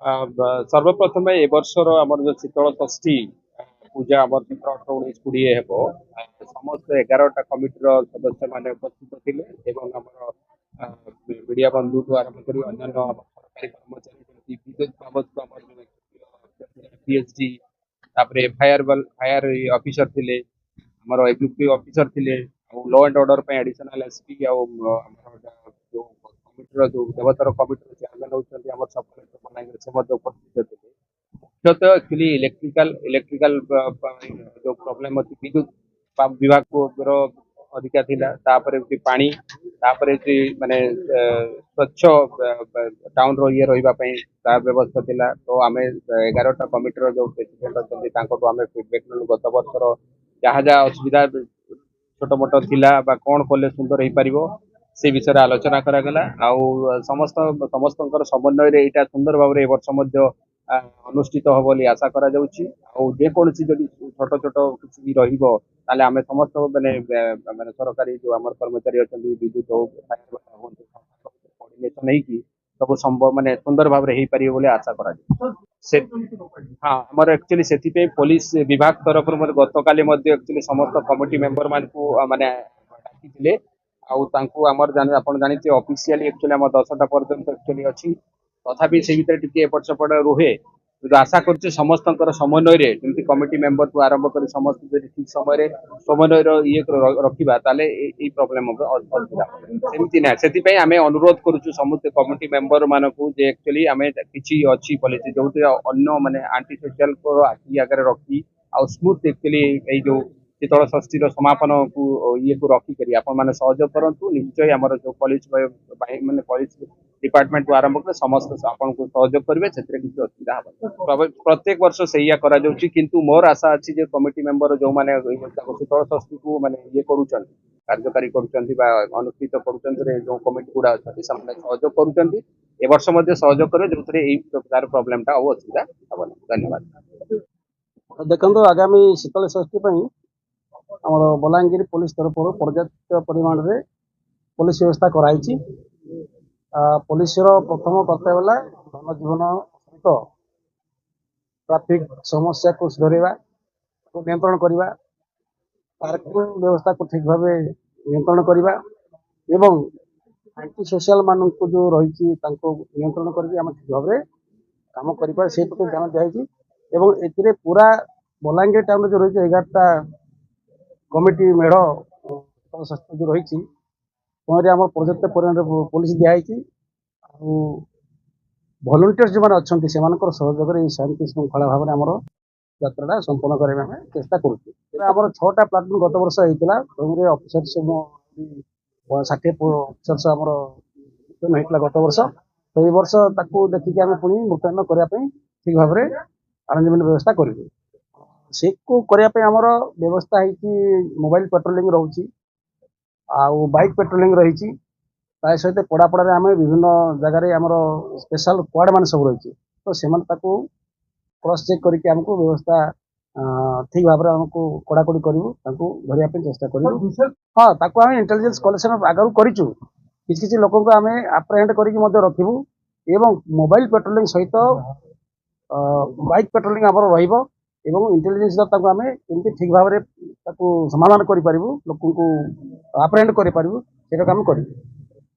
सर्वप्रथमे ए वर्षर आमर जो शीतल षष्ठी पूजा आम 18-19-20 हेब समस्त 11टा कमिटर सदस्य मैंने उपस्थित थे मीडिया बंधु ठू आरंभ कर अन्य सरकारी कर्मचारी विद्युत बाबद को पीएचडी फायर फायर ऑफिसर थे आमर एग्जीक्यूटिव ऑफिसर थे law and order additional SP जो कमिटर जो देवतर कमिटर चेयरमैन होती सफल बलांगीर से उपस्थित थे मुख्यतः एक्चुअली इलेक्ट्रिकल जो प्रोब्लेम अच्छी विद्युत विभाग को अधिका थिला तापर पानी तापर माने स्वच्छ टाउन रो ये रहिबा पई ता व्यवस्था थिला तो आमे 11टा कमिटर जो प्रेसिडेंट अछंती तांको आमे फीडबैक नलु गत वर्षर जहाँ जहाँ असुविधा छोट मोट थिला बा कोन कले सुंदर हे परिबो से विषय आलोचना करागला आउ समस्त समस्तଙ୍କର समन्वय एटा सुंदर भाव ए वर्ष मध्य अनुष्ठित हो बोली आशा करा जाउची आउ जे कोनसी जदि छोट छोट किछि भी रहिबो ताले आमे समस्त माने माने सरकारी जो हमर कर्मचारी अछंती विद्युत हो फायर हो कोऑर्डिनेशन नै की सब संभव माने सुंदर भाव रे हे परिबो बोली आशा करा जाउची से हाँ हमर एक्चुअली सेति पे पुलिस विभाग तरफ गतकाली मध्य एक्चुअली समस्त कमिटी मेंबर मान को माने डाकिथिले आउ तांको हमर जानि आपण जानिते ऑफिशियली एक्चुअली हम 10टा पर्यंत एक्चुअली अछि तथापि से भीतर टिके एपट सेपट रुहे आशा करछे समस्तंकर समन्वय रे जेमति कमिटी मेंबर को आरंभ करी समस्त जदि ठीक समय रे समन्वय रो ये रखिबा ताले ए प्रॉब्लम हो असुविधा सेमति ना सेति पई हमें अनुरोध करूछु समस्त कमिटी मेंबर मानको जे एक्चुअली हमें किछि अछि पॉलिसी जोते अन्य माने एंटी सोशल को आखि आगे रखी आ स्मूथ एक्चुअली ए जो शीतल षष्ठी समापन को ये को रखी करी आपण माने सहयोग करंतु निश्चय हमर जो पुलिस माने पुलिस डिपार्टमेंट को आरंभ कर समस्त आपण को सहयोग करिवे क्षेत्र किसी असुविधा हम प्रत्येक वर्ष सैया करा जाउची किंतु मोर आशा अछि जे कमिटी मेंबर जो माने शीतल षष्ठी को माने ये करूछन कार्यकारी करूछन बा अनुष्ठित करूछन रे जो कमिटी गुडा अछि सामने सहयोग करूछन ए वर्ष मध्ये सहयोग करे जोथरे एई प्रकार प्रॉब्लम टा हो असुविधा हम धन्यवाद देखंतु आगामी शीतल षष्ठी पई हमर बलांगीर पुलिस तरफ पर्याप्त परिमाण रे पुलिस व्यवस्था कराई पुलिस प्रथम कर्तव्य जनजीवन सहित ट्राफिक समस्या को सुधारवा को नियंत्रण करवा पार्किंग व्यवस्था को ठीक भाव नियंत्रण करवा एवं एंटी सोशल मान को जो रही नियंत्रण करके ठीक भाव कम कर से प्रति ध्यान दिखाई पूरा बलांगीर टाउन जो रही 11टा कमिटी मेढ़ जो रही पर्याप्त परिमाण पुलिस दिखाई भलंटियर जो अच्छा सहयोग शांति श्रृंखला भाव में आम यात्रा संपन्न करने चेष्टा करुँ 6टा प्लाटून गत वर्ष होता अफिसर्स 60 अफिसर्स आमर होता गत वर्ष तो ये वर्ष देखिए आम पुणी मुतयन करने ठीक भाव में आरेंजमेंट व्यवस्था करूँ से को करने आमर व्यवस्था है मोबाइल पेट्रोलिंग रोचे बाइक पेट्रोलिंग रही सहित पड़ापड़ा आम विभिन्न जगह आमर स्पेशल क्वाड मान सब रही तो से क्रॉस चेक करके आमको व्यवस्था ठीक भाव में आमको कड़ाकड़ी करूँ धरने चेष्टा करूँ हाँ ताको आम इंटेलिजेंस कलेक्शन आगु करूँ किसी लोक आम आप्रहेंड करके रखू एवं मोबाइल पेट्रोलिंग सहित बाइक पेट्रोलिंग आमर रही इंटेलिजेंस आम ठीक भाव में समाधान करूँ लोक आप्रहेंड करूँ से कम करूँ।